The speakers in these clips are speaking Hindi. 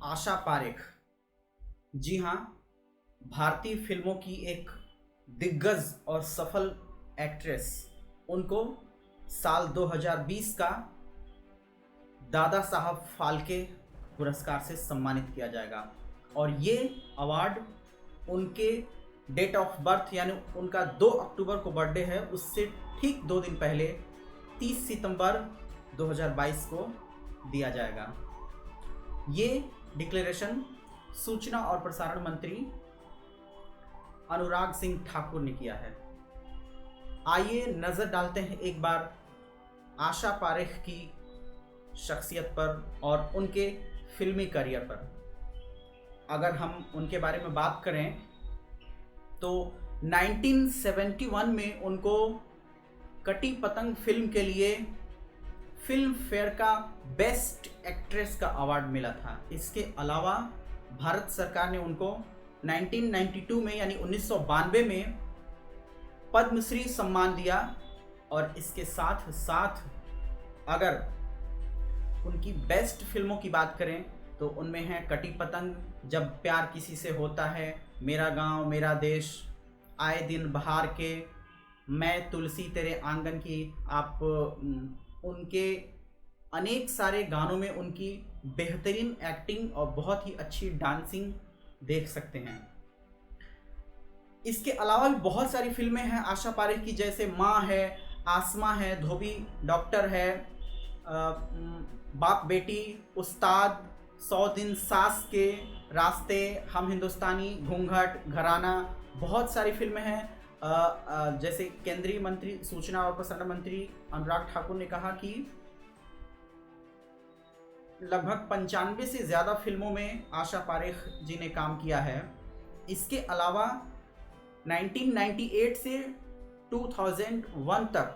आशा पारेख। जी हाँ, भारतीय फिल्मों की एक दिग्गज और सफल एक्ट्रेस। उनको साल 2020 का दादा साहब फाल्के पुरस्कार से सम्मानित किया जाएगा और ये अवार्ड उनके डेट ऑफ बर्थ यानी उनका 2 अक्टूबर को बर्थडे है, उससे ठीक 2 दिन पहले 30 सितंबर 2022 को दिया जाएगा। ये डिक्लेरेशन सूचना और प्रसारण मंत्री अनुराग सिंह ठाकुर ने किया है। आइए नज़र डालते हैं एक बार आशा पारेख की शख्सियत पर और उनके फिल्मी करियर पर। अगर हम उनके बारे में बात करें तो 1971 में उनको कटी पतंग फिल्म के लिए फिल्म फेयर का बेस्ट एक्ट्रेस का अवार्ड मिला था। इसके अलावा भारत सरकार ने उनको 1992 में यानी 1992 में पद्मश्री सम्मान दिया और इसके साथ साथ अगर उनकी बेस्ट फिल्मों की बात करें तो उनमें है कटी पतंग, जब प्यार किसी से होता है, मेरा गांव मेरा देश, आए दिन बहार के, मैं तुलसी तेरे आंगन की। आप उनके अनेक सारे गानों में उनकी बेहतरीन एक्टिंग और बहुत ही अच्छी डांसिंग देख सकते हैं। इसके अलावा भी बहुत सारी फिल्में हैं आशा पारेख की, जैसे माँ है, आसमां है, धोबी डॉक्टर है, बाप बेटी, उस्ताद, 100 दिन सास के रास्ते, हम हिंदुस्तानी, घूंघट, घराना, बहुत सारी फिल्में हैं। जैसे केंद्रीय मंत्री सूचना और प्रसारण मंत्री अनुराग ठाकुर ने कहा कि लगभग 95 से ज़्यादा फिल्मों में आशा पारेख जी ने काम किया है। इसके अलावा 1998 से 2001 तक,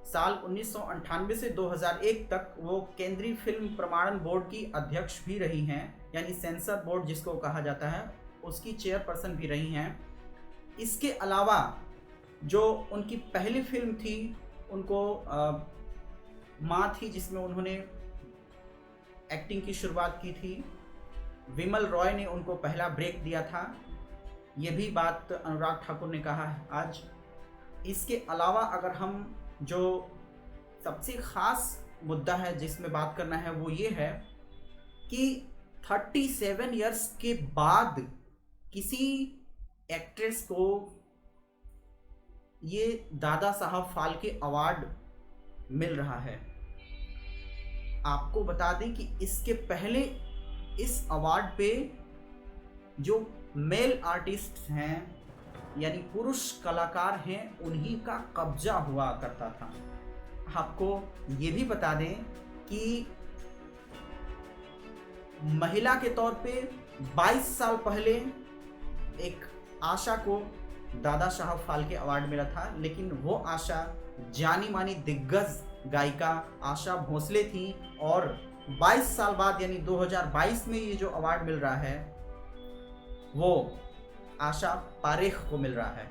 साल 1998 से 2001 तक वो केंद्रीय फिल्म प्रमाणन बोर्ड की अध्यक्ष भी रही हैं, यानी सेंसर बोर्ड जिसको कहा जाता है, उसकी चेयरपर्सन भी रही हैं। इसके अलावा जो उनकी पहली फिल्म थी उनको माँ थी, जिसमें उन्होंने एक्टिंग की शुरुआत की थी। विमल रॉय ने उनको पहला ब्रेक दिया था, ये भी बात अनुराग ठाकुर ने कहा है आज। इसके अलावा अगर हम जो सबसे ख़ास मुद्दा है जिसमें बात करना है वो ये है कि 37 इयर्स के बाद किसी एक्ट्रेस को ये दादा साहब फाल्के अवार्ड मिल रहा है। आपको बता दें कि इसके पहले इस अवार्ड पे जो मेल आर्टिस्ट हैं यानी पुरुष कलाकार हैं, उन्हीं का कब्जा हुआ करता था। आपको ये भी बता दें कि महिला के तौर पे 22 साल पहले एक आशा को दादा साहब फाल्के अवार्ड मिला था, लेकिन वो आशा जानी मानी दिग्गज गायिका आशा भोसले थी और 22 साल बाद यानी 2022 में ये जो अवार्ड मिल रहा है वो आशा पारेख को मिल रहा है।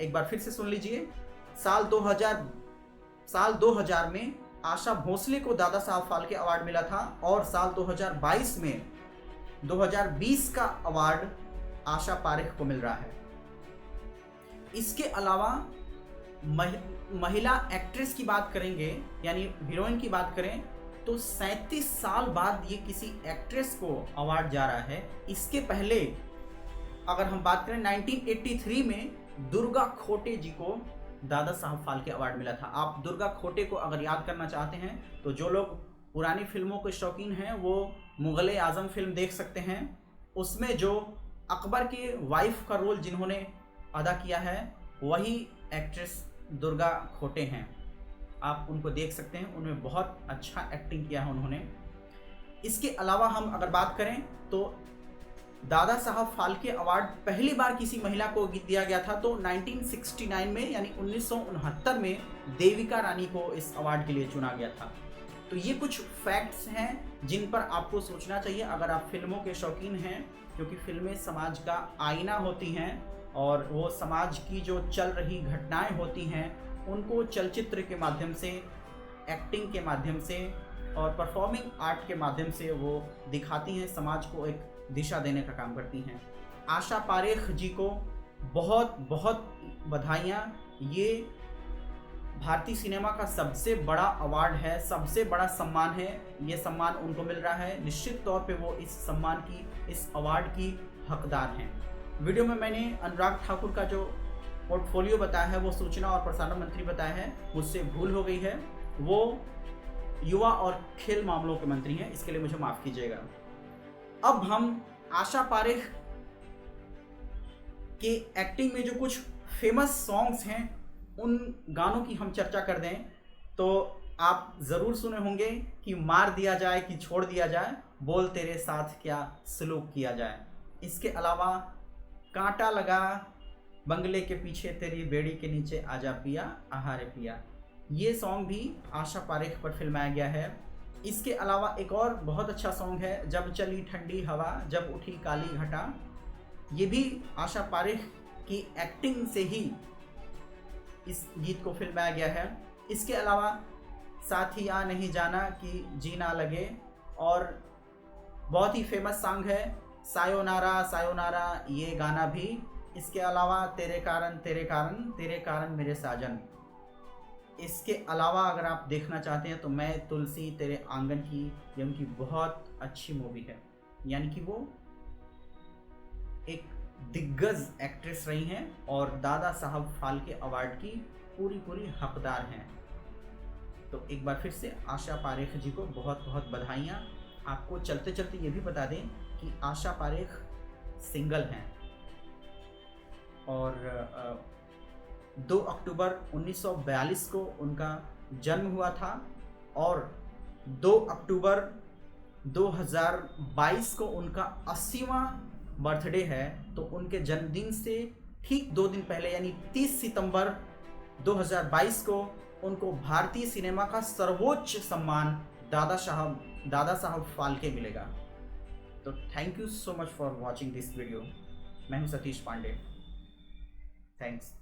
एक बार फिर से सुन लीजिए, साल 2000 में आशा भोसले को दादा साहब फाल्के अवार्ड मिला था और साल 2022 में 2020 का अवार्ड आशा पारेख को मिल रहा है। इसके अलावा महिला एक्ट्रेस की बात करेंगे यानी हीरोइन की बात करें तो 37 साल बाद ये किसी एक्ट्रेस को अवार्ड जा रहा है। इसके पहले अगर हम बात करें 1983 में दुर्गा खोटे जी को दादा साहब फाल्के अवार्ड मिला था। आप दुर्गा खोटे को अगर याद करना चाहते हैं तो जो लोग पुरानी फिल्मों के शौकीन हैं वो मुग़ल-ए आज़म फिल्म देख सकते हैं। उसमें जो अकबर के वाइफ का रोल जिन्होंने अदा किया है वही एक्ट्रेस दुर्गा खोटे हैं। आप उनको देख सकते हैं, उनमें बहुत अच्छा एक्टिंग किया है उन्होंने। इसके अलावा हम अगर बात करें तो दादा साहब फाल्के अवार्ड पहली बार किसी महिला को दिया गया था तो 1969 में यानी 1969 में देविका रानी को इस अवार्ड के लिए चुना गया था। तो ये कुछ फैक्ट्स हैं जिन पर आपको सोचना चाहिए अगर आप फिल्मों के शौकीन हैं, क्योंकि फिल्में समाज का आईना होती हैं और वो समाज की जो चल रही घटनाएं होती हैं उनको चलचित्र के माध्यम से, एक्टिंग के माध्यम से और परफॉर्मिंग आर्ट के माध्यम से वो दिखाती हैं, समाज को एक दिशा देने का काम करती हैं। आशा पारेख जी को बहुत बहुत बधाइयाँ। ये भारतीय सिनेमा का सबसे बड़ा अवार्ड है, सबसे बड़ा सम्मान है। ये सम्मान उनको मिल रहा है, निश्चित तौर पे वो इस सम्मान की, इस अवार्ड की हकदार हैं। वीडियो में मैंने अनुराग ठाकुर का जो पोर्टफोलियो बताया है वो सूचना और प्रसारण मंत्री बताया है, मुझसे भूल हो गई है। वो युवा और खेल मामलों के मंत्री हैं, इसके लिए मुझे माफ़ कीजिएगा। अब हम आशा पारेख के एक्टिंग में जो कुछ फेमस सॉन्ग्स हैं उन गानों की हम चर्चा कर दें तो आप ज़रूर सुने होंगे कि मार दिया जाए कि छोड़ दिया जाए, बोल तेरे साथ क्या सलूक किया जाए। इसके अलावा कांटा लगा बंगले के पीछे तेरी बेड़ी के नीचे आजा पिया आहारे पिया, ये सॉन्ग भी आशा पारेख पर फिल्माया गया है। इसके अलावा एक और बहुत अच्छा सॉन्ग है, जब चली ठंडी हवा जब उठी काली घटा, ये भी आशा पारेख की एक्टिंग से ही इस गीत को फिल्माया गया है। इसके अलावा साथिया नहीं जाना कि जीना लगे, और बहुत ही फेमस सॉन्ग है सायोनारा सायोनारा, ये गाना भी। इसके अलावा तेरे कारण तेरे कारण तेरे कारण मेरे साजन। इसके अलावा अगर आप देखना चाहते हैं तो मैं तुलसी तेरे आंगन की, ये उनकी बहुत अच्छी मूवी है। यानी कि वो एक दिग्गज एक्ट्रेस रही हैं और दादा साहब फाल्के अवार्ड की पूरी हकदार हैं। तो एक बार फिर से आशा पारेख जी को बहुत बहुत बधाइयाँ। आपको चलते चलते ये भी बता दें कि आशा पारेख सिंगल हैं और 2 अक्टूबर 1942 को उनका जन्म हुआ था और 2 अक्टूबर 2022 को उनका 80वां बर्थडे है। तो उनके जन्मदिन से ठीक 2 दिन पहले यानी 30 सितंबर 2022 को उनको भारतीय सिनेमा का सर्वोच्च सम्मान दादा साहब फाल्के मिलेगा। तो thank you so much for watching this video. मैं हूं सतीश पांडे। थैंक्स।